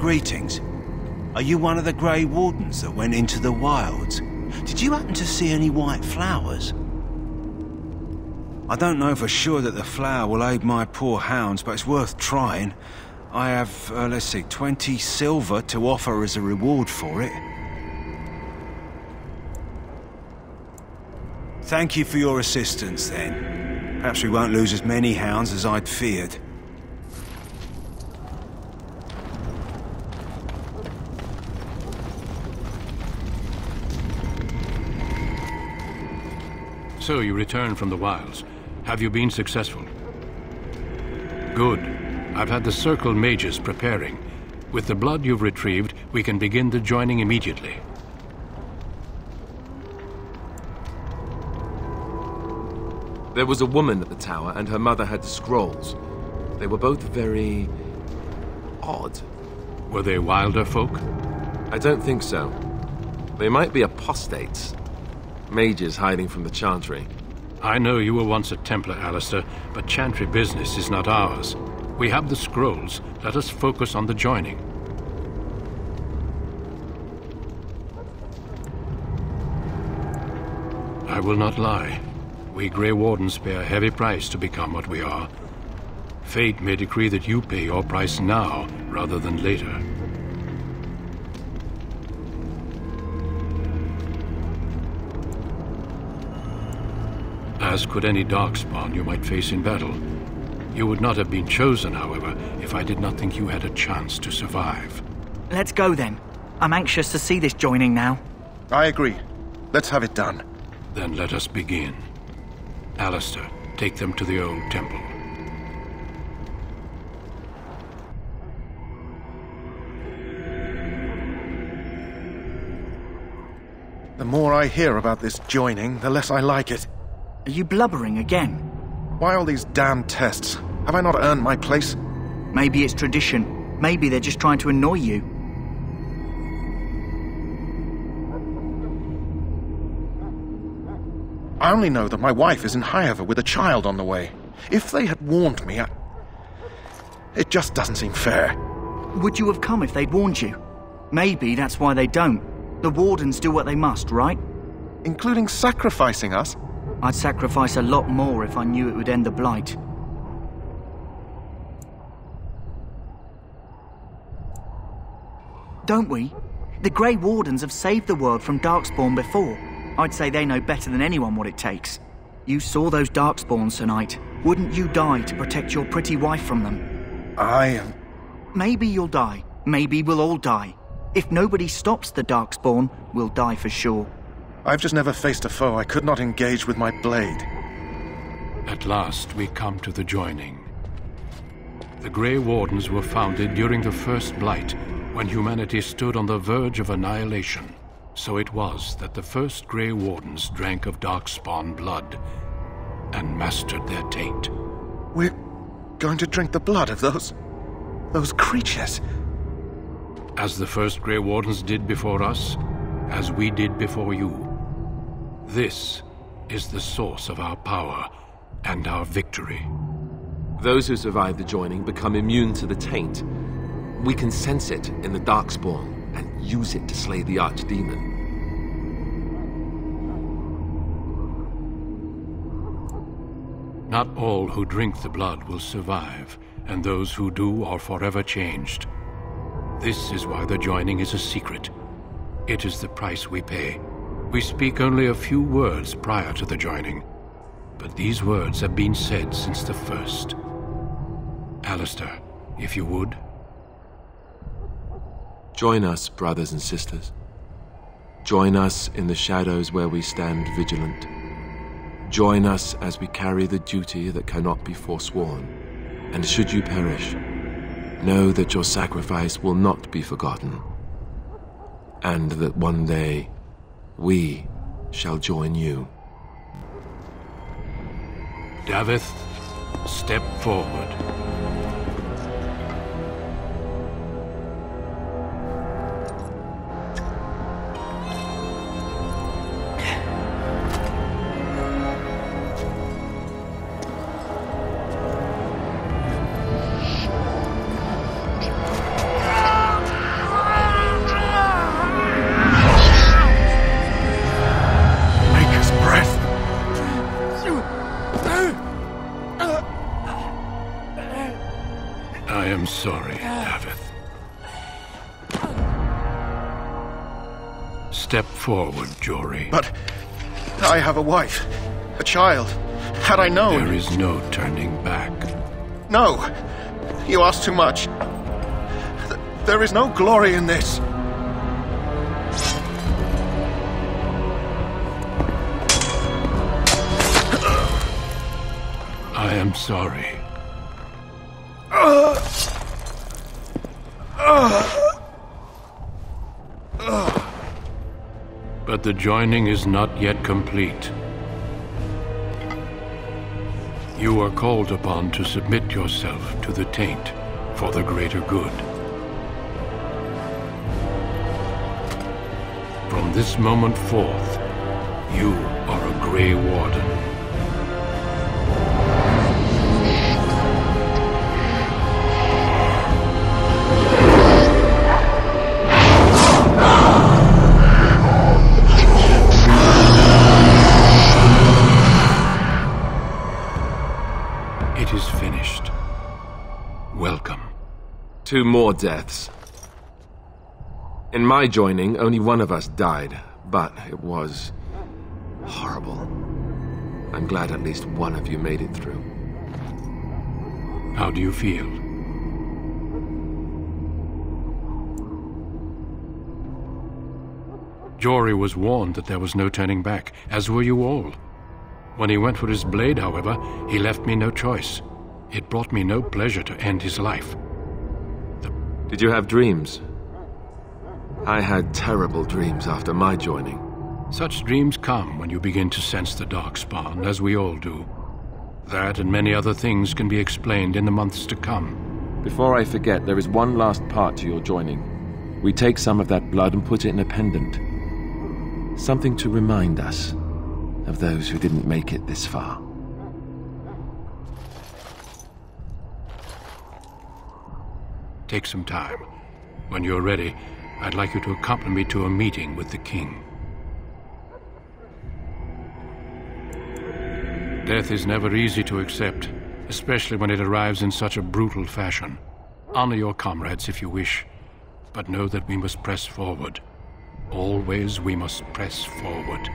Greetings. Are you one of the Grey Wardens that went into the wilds? Did you happen to see any white flowers? I don't know for sure that the flower will aid my poor hounds, but it's worth trying. I have, let's see, 20 silver to offer as a reward for it. Thank you for your assistance, then. Perhaps we won't lose as many hounds as I'd feared. So you returned from the wilds. Have you been successful? Good. I've had the Circle mages preparing. With the blood you've retrieved, we can begin the joining immediately. There was a woman at the tower, and her mother had the scrolls. They were both very odd. Were they wilder folk? I don't think so. They might be apostates. Mages hiding from the Chantry. I know you were once a Templar, Alistair, but Chantry business is not ours. We have the scrolls. Let us focus on the joining. I will not lie. We Grey Wardens pay a heavy price to become what we are. Fate may decree that you pay your price now, rather than later. As could any Darkspawn you might face in battle. You would not have been chosen, however, if I did not think you had a chance to survive. Let's go then. I'm anxious to see this joining now. I agree. Let's have it done. Then let us begin. Alistair, take them to the old temple. The more I hear about this joining, the less I like it. Are you blubbering again? Why all these damn tests? Have I not earned my place? Maybe it's tradition. Maybe they're just trying to annoy you. I only know that my wife is in Highever with a child on the way. If they had warned me, it just doesn't seem fair. Would you have come if they'd warned you? Maybe that's why they don't. The Wardens do what they must, right? Including sacrificing us? I'd sacrifice a lot more if I knew it would end the Blight. Don't we? The Grey Wardens have saved the world from Darkspawn before. I'd say they know better than anyone what it takes. You saw those Darkspawns tonight. Wouldn't you die to protect your pretty wife from them? Maybe you'll die. Maybe we'll all die. If nobody stops the Darkspawn, we'll die for sure. I've just never faced a foe I could not engage with my blade. At last, we come to the joining. The Grey Wardens were founded during the First Blight, when humanity stood on the verge of annihilation. So it was that the first Grey Wardens drank of Darkspawn blood and mastered their taint. We're going to drink the blood of those creatures. As the first Grey Wardens did before us, as we did before you. This is the source of our power and our victory. Those who survive the joining become immune to the taint. We can sense it in the Darkspawn and use it to slay the Archdemon. Not all who drink the blood will survive, and those who do are forever changed. This is why the joining is a secret. It is the price we pay. We speak only a few words prior to the joining, but these words have been said since the first. Alistair, if you would. Join us, brothers and sisters. Join us in the shadows where we stand vigilant. Join us as we carry the duty that cannot be forsworn. And should you perish, know that your sacrifice will not be forgotten, and that one day we shall join you. Davith, step forward. am sorry, Daveth. Step forward, Jory. But I have a wife, a child. Had I known... There is no turning back. No! You ask too much. There is no glory in this. I am sorry. But the joining is not yet complete. You are called upon to submit yourself to the taint for the greater good. From this moment forth, you are a Grey Warden. It is finished. Welcome. 2 more deaths. In my joining, only one of us died, but it was horrible. I'm glad at least one of you made it through. How do you feel? Jory was warned that there was no turning back, as were you all. When he went for his blade, however, he left me no choice. It brought me no pleasure to end his life. Did you have dreams? I had terrible dreams after my joining. Such dreams come when you begin to sense the Darkspawn, as we all do. That and many other things can be explained in the months to come. Before I forget, there is one last part to your joining. We take some of that blood and put it in a pendant. Something to remind us of those who didn't make it this far. Take some time. When you're ready, I'd like you to accompany me to a meeting with the king. Death is never easy to accept, especially when it arrives in such a brutal fashion. Honor your comrades if you wish, but know that we must press forward. Always we must press forward.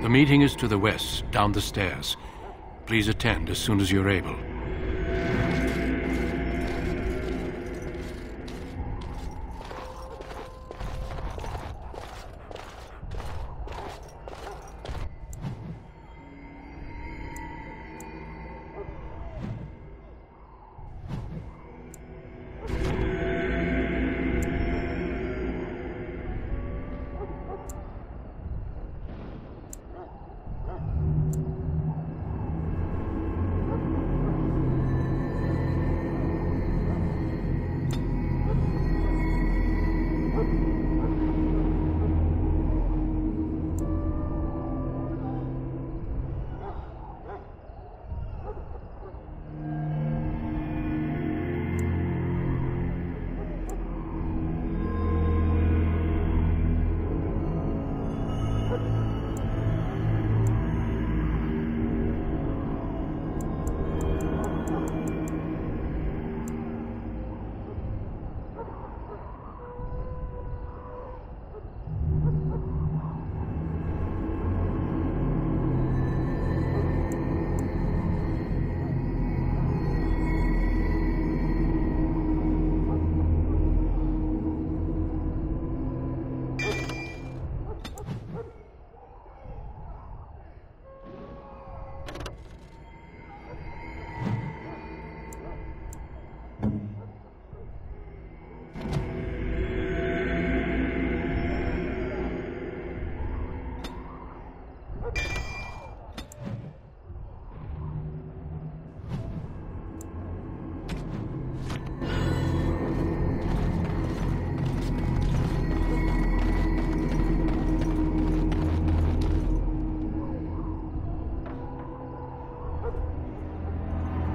The meeting is to the west, down the stairs. Please attend as soon as you're able.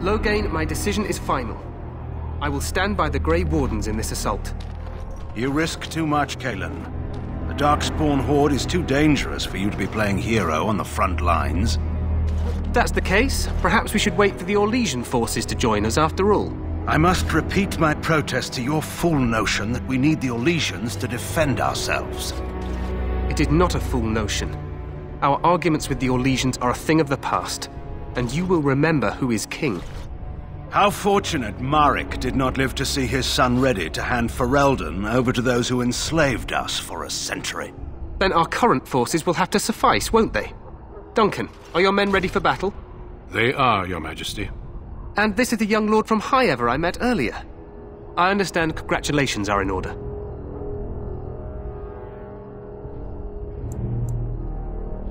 Loghain, my decision is final. I will stand by the Grey Wardens in this assault. You risk too much, Cailan. The Darkspawn Horde is too dangerous for you to be playing hero on the front lines. If that's the case, perhaps we should wait for the Orlesian forces to join us after all. I must repeat my protest to your fool notion that we need the Orlesians to defend ourselves. It is not a fool notion. Our arguments with the Orlesians are a thing of the past, and you will remember who is king. How fortunate Marek did not live to see his son ready to hand Ferelden over to those who enslaved us for a century. Then our current forces will have to suffice, won't they? Duncan, are your men ready for battle? They are, Your Majesty. And this is the young lord from Highever I met earlier. I understand congratulations are in order.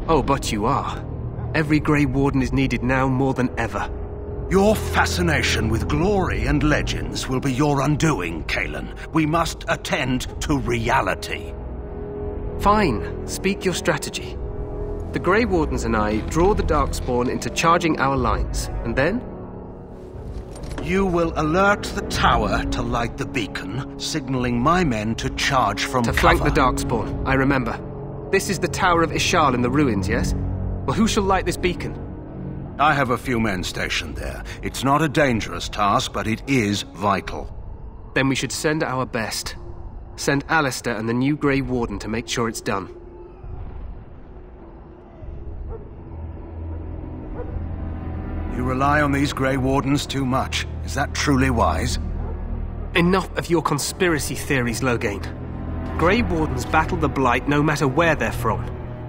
Oh, but you are. Every Grey Warden is needed now more than ever. Your fascination with glory and legends will be your undoing, Cailan. We must attend to reality. Fine. Speak your strategy. The Grey Wardens and I draw the Darkspawn into charging our lines, and then? You will alert the tower to light the beacon, signaling my men to charge from cover. To flank the Darkspawn, I remember. This is the Tower of Ishal in the ruins, yes? Well, who shall light this beacon? I have a few men stationed there. It's not a dangerous task, but it is vital. Then we should send our best. Send Alistair and the new Grey Warden to make sure it's done. You rely on these Grey Wardens too much. Is that truly wise? Enough of your conspiracy theories, Loghain. Grey Wardens battle the Blight no matter where they're from.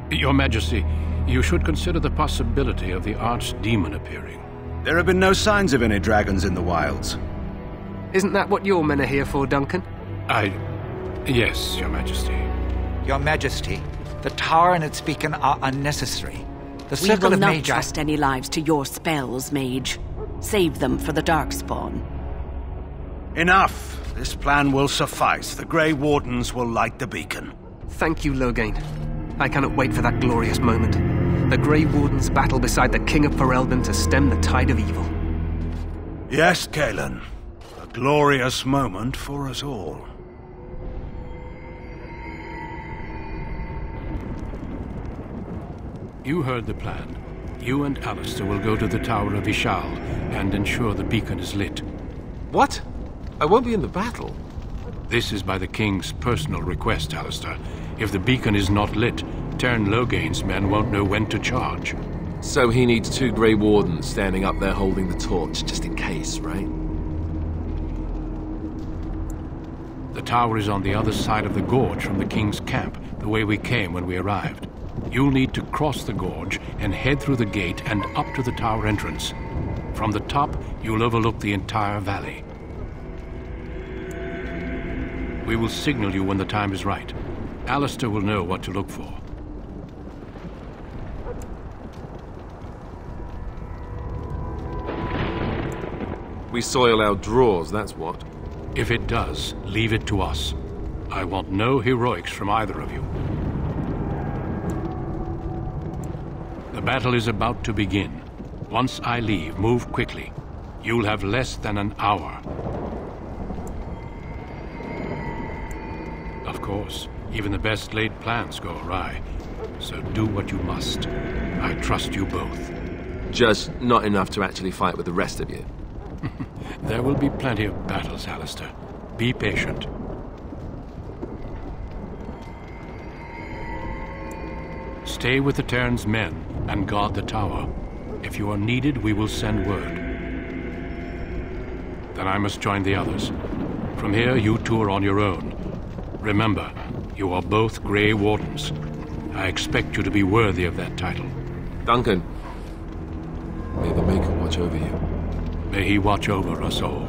Your Majesty, you should consider the possibility of the Archdemon appearing. There have been no signs of any dragons in the wilds. Isn't that what your men are here for, Duncan? Yes, Your Majesty. Your Majesty, the tower and its beacon are unnecessary. The We circle will of not Magi... trust any lives to your spells, Mage. Save them for the Darkspawn. Enough! This plan will suffice. The Grey Wardens will light the beacon. Thank you, Loghain. I cannot wait for that glorious moment. The Grey Wardens battle beside the King of Ferelden to stem the tide of evil. Yes, Cailan. A glorious moment for us all. You heard the plan. You and Alistair will go to the Tower of Ishal and ensure the beacon is lit. What? I won't be in the battle. This is by the King's personal request, Alistair. If the beacon is not lit, Tern Loghain's men won't know when to charge. So he needs 2 Grey Wardens standing up there holding the torch, just in case, right? The tower is on the other side of the gorge from the King's camp, the way we came when we arrived. You'll need to cross the gorge and head through the gate and up to the tower entrance. From the top, you'll overlook the entire valley. We will signal you when the time is right. Alistair will know what to look for. We soil our drawers, that's what. If it does, leave it to us. I want no heroics from either of you. The battle is about to begin. Once I leave, move quickly. You'll have less than an hour. Of course, even the best laid plans go awry. So do what you must. I trust you both. Just not enough to actually fight with the rest of you. There will be plenty of battles, Alistair. Be patient. Stay with the Terran's men and guard the tower. If you are needed, we will send word. Then I must join the others. From here, you two are on your own. Remember, you are both Grey Wardens. I expect you to be worthy of that title. Duncan, may the Maker watch over you. May he watch over us all.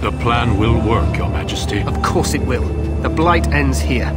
The plan will work, Your Majesty. Of course it will. The Blight ends here.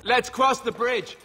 Let's cross the bridge.